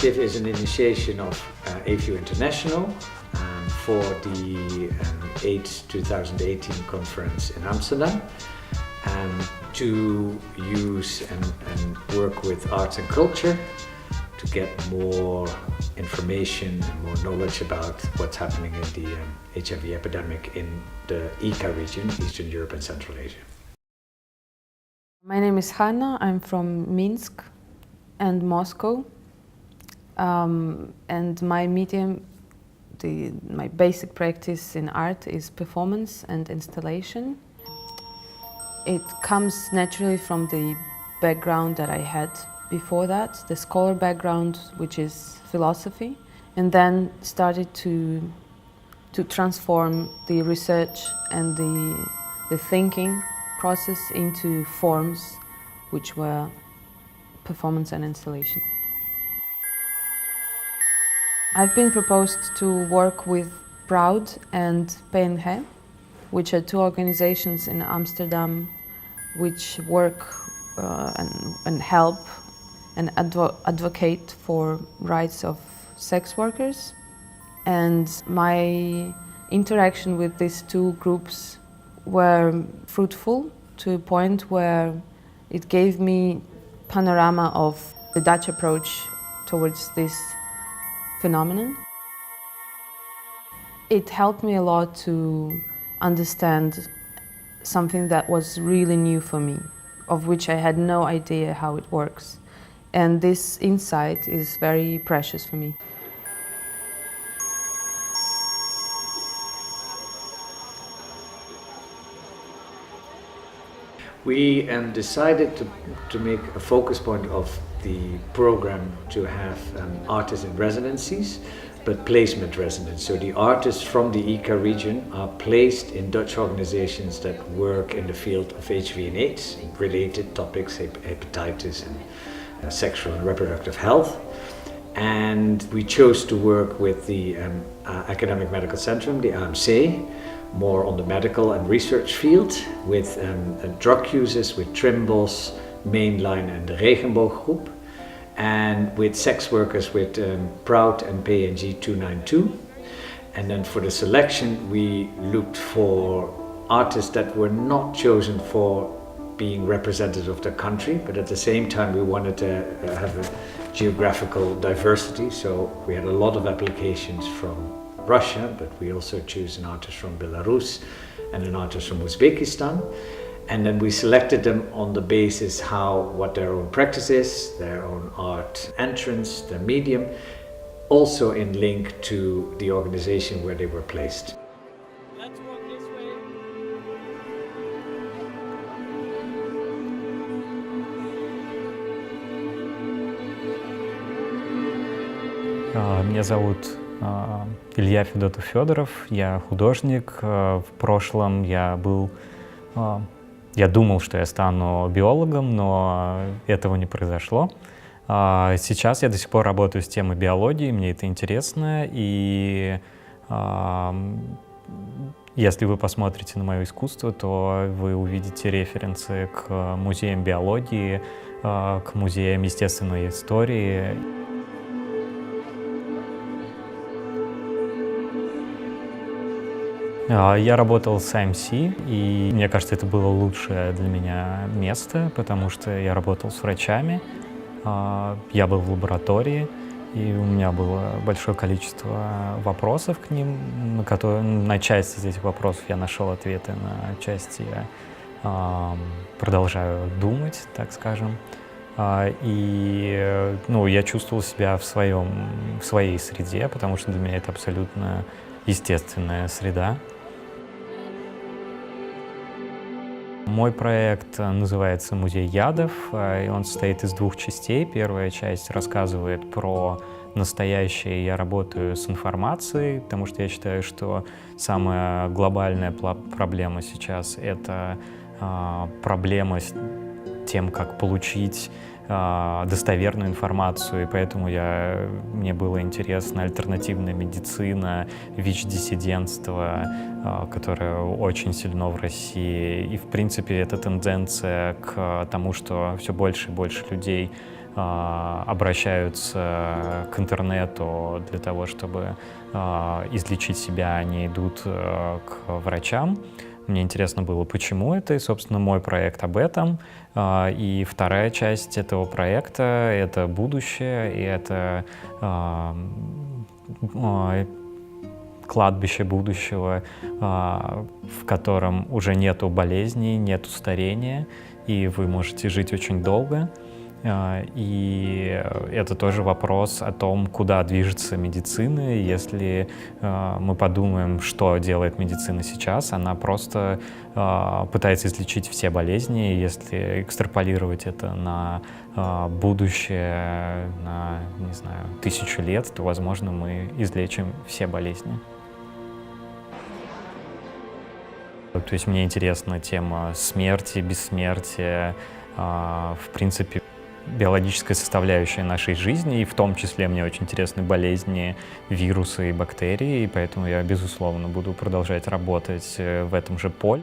initiative is an initiation of AFEW International for the 2018 conference in Amsterdam to use and work with arts and culture to get more information and more knowledge about what's happening in the HIV epidemic in the EECA region, Eastern Europe and Central Asia. My name is Hanna. I'm from Minsk and Moscow, and my medium, my basic practice in art is performance and installation. It comes naturally from the background that I had before that, the scholar background, which is philosophy, and then started to transform the research and the thinking process into forms which were performance and installation. I've been proposed to work with Proud and PNG, which are two organizations in Amsterdam which work and help and advocate for rights of sex workers. And my interaction with these two groups were fruitful to a point where it gave me panorama of the Dutch approach towards this phenomenon. It helped me a lot to understand something that was really new for me, of which I had no idea how it works. And this insight is very precious for me. We decided to make a focus point of the program to have artists in residencies, but placement residents. So the artists from the EECA region are placed in Dutch organizations that work in the field of HIV and AIDS, related topics, hepatitis and sexual and reproductive health. And we chose to work with the Academic Medical Centrum, the AMC, more on the medical and research field, with drug users, with Trimbos, Mainline and the Regenbooggroep, and with sex workers with Proud and PNG 292. And then for the selection we looked for artists that were not chosen for being representative of their country, but at the same time we wanted to have a geographical diversity, so we had a lot of applications from Russia, but we also choose an artist from Belarus and an artist from Uzbekistan. And then we selected them on the basis what their own practice is, their own art entrance, their medium, also in link to the organization where they were placed. Let's walk this way. Меня зовут Илья Федотов-Федоров, я художник. В прошлом я думал, что я стану биологом, но этого не произошло. Сейчас я до сих пор работаю с темой биологии, мне это интересно, и если вы посмотрите на мое искусство, то вы увидите референсы к музеям биологии, к музеям естественной истории. Я работал с AMC, и мне кажется, это было лучшее для меня место, потому что я работал с врачами, я был в лаборатории, и у меня было большое количество вопросов к ним, на часть из этих вопросов я нашел ответы, на части я продолжаю думать, так скажем. И я чувствовал себя в своей среде, потому что для меня это абсолютно естественная среда. Мой проект называется «Музей ядов», и он состоит из двух частей. Первая часть рассказывает про настоящее. Я работаю с информацией, потому что я считаю, что самая глобальная проблема сейчас — это проблема с тем, как получить достоверную информацию, и поэтому мне было интересно альтернативная медицина, ВИЧ-диссидентство, которое очень сильно в России. И, в принципе, это тенденция к тому, что все больше и больше людей обращаются к интернету для того, чтобы излечить себя, они идут к врачам. Мне интересно было, почему это, и, собственно, мой проект об этом. И вторая часть этого проекта — это будущее, и это кладбище будущего, в котором уже нету болезней, нету старения, и вы можете жить очень долго. И это тоже вопрос о том, куда движется медицина. Если мы подумаем, что делает медицина сейчас, она просто пытается излечить все болезни. Если экстраполировать это на будущее, на, не знаю, 1000 лет, то, возможно, мы излечим все болезни. То есть мне интересна тема смерти, бессмертия, в принципе, биологическая составляющая нашей жизни, и в том числе мне очень интересны болезни, вирусы и бактерии, и поэтому я, безусловно, буду продолжать работать в этом же поле.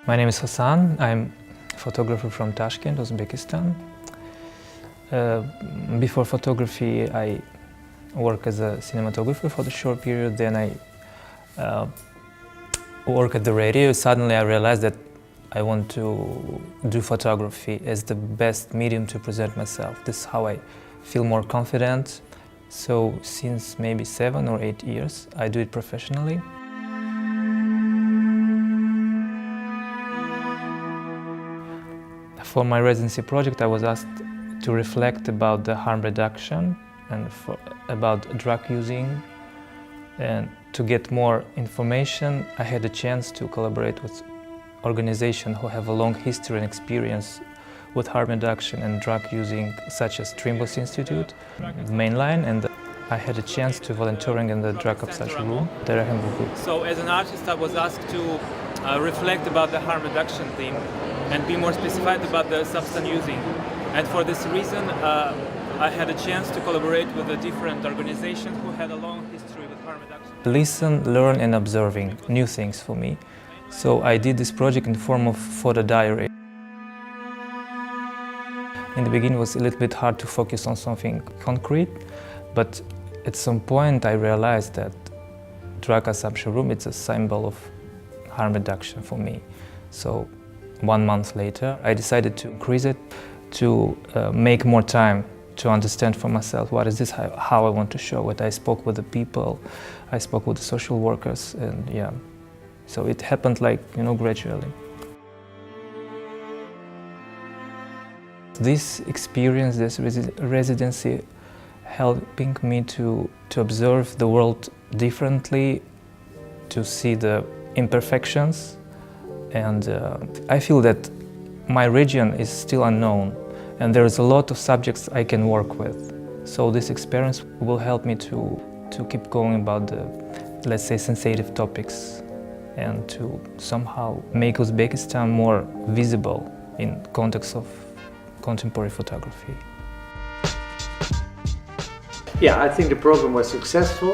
My name is Hassan. I'm a photographer from Tashkent, Uzbekistan. Before photography, I worked as a cinematographer for the short period. Then I worked at the radio. Suddenly I realized that I want to do photography as the best medium to present myself. This is how I feel more confident. So since maybe 7 or 8 years, I do it professionally. For my residency project, I was asked to reflect about the harm reduction and about drug using. And to get more information, I had a chance to collaborate with organizations who have a long history and experience with harm reduction and drug using, such as Trimbos Institute, the mainline, and I had a chance to volunteering in the drug abstraction room. So as an artist, I was asked to reflect about the harm reduction theme and be more specified about the substance using. And for this reason, I had a chance to collaborate with a different organizations who had a long history with harm reduction. Listen, learn and observing new things for me. So I did this project in the form of photo diary. In the beginning it was a little bit hard to focus on something concrete, but at some point I realized that drug assumption room, it's a symbol of harm reduction for me. So 1 month later I decided to increase it, to make more time to understand for myself what is this, how I want to show it. I spoke with the people, I spoke with the social workers, and yeah. So it happened like, gradually. This experience, this residency, helping me to observe the world differently, to see the imperfections, and I feel that my region is still unknown, and there's a lot of subjects I can work with. So this experience will help me to keep going about the, let's say, sensitive topics, and to somehow make Uzbekistan more visible in context of contemporary photography. Yeah, I think the program was successful.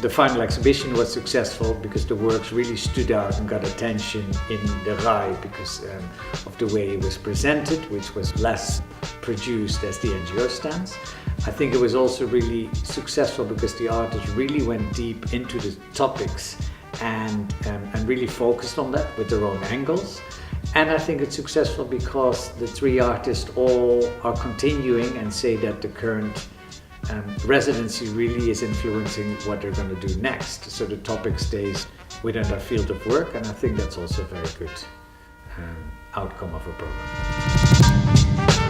The final exhibition was successful because the works really stood out and got attention in the RAI because of the way it was presented, which was less produced as the NGO stands. I think it was also really successful because the artists really went deep into the topics and really focused on that with their own angles. And I think it's successful because the 3 artists all are continuing and say that the current residency really is influencing what they're going to do next. So the topic stays within their field of work, and I think that's also a very good outcome of a program.